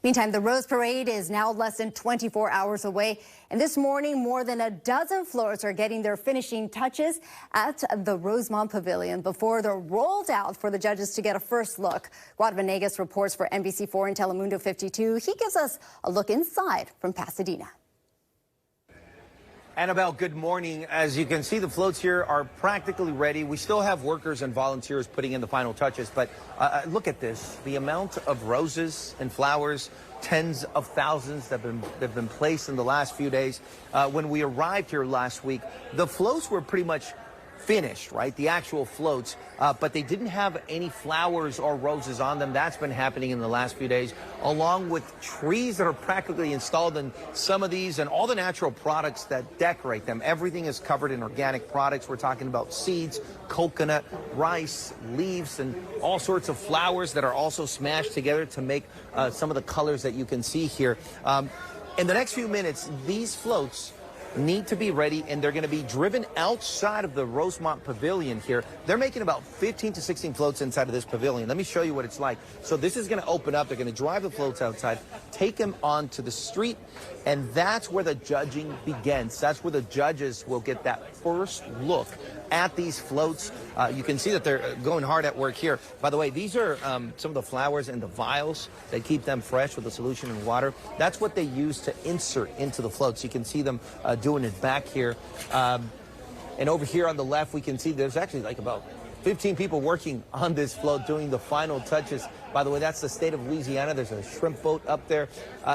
Meantime, the Rose Parade is now less than 24 hours away. And this morning, more than a dozen floats are getting their finishing touches at the Rosemont Pavilion before they're rolled out for the judges to get a first look. Guad Venegas reports for NBC4 and Telemundo 52. He gives us a look inside from Pasadena. Annabelle, good morning. As you can see, the floats here are practically ready. We still have workers and volunteers putting in the final touches, but look at this. The amount of roses and flowers, tens of thousands that have been placed in the last few days. When we arrived here last week, the floats were pretty much finished, right? The actual floats, but they didn't have any flowers or roses on them. That's been happening in the last few days, along with trees that are practically installed in some of these and all the natural products that decorate them. Everything is covered in organic products. We're talking about seeds, coconut, rice, leaves, and all sorts of flowers that are also smashed together to make some of the colors that you can see here. In the next few minutes, these floats need to be ready, and they're going to be driven outside of the Rosemont Pavilion here. They're making about 15 to 16 floats inside of this pavilion. Let me show you what it's like. So this is going to open up. They're going to drive the floats outside, take them onto the street, and that's where the judging begins. That's where the judges will get that first look at these floats. You can see that they're going hard at work here. By the way, these are some of the flowers and the vials that keep them fresh with the solution in water. That's what they use to insert into the floats. You can see them doing it back here. And over here on the left, we can see there's actually like about 15 people working on this float doing the final touches. By the way, that's the state of Louisiana. There's a shrimp boat up there.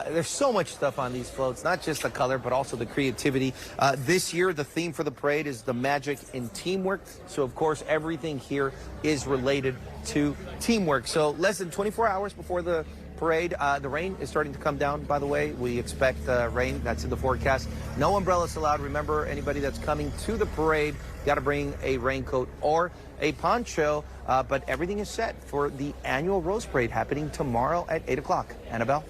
There's so much stuff on these floats, not just the color, but also the creativity. This year, the theme for the parade is the magic in teamwork. So, of course, everything here is related to teamwork. So less than 24 hours before the parade. The rain is starting to come down, by the way. We expect rain. That's in the forecast. No umbrellas allowed. Remember, anybody that's coming to the parade, got to bring a raincoat or a poncho. But everything is set for the annual Rose Parade happening tomorrow at 8 o'clock. Annabelle?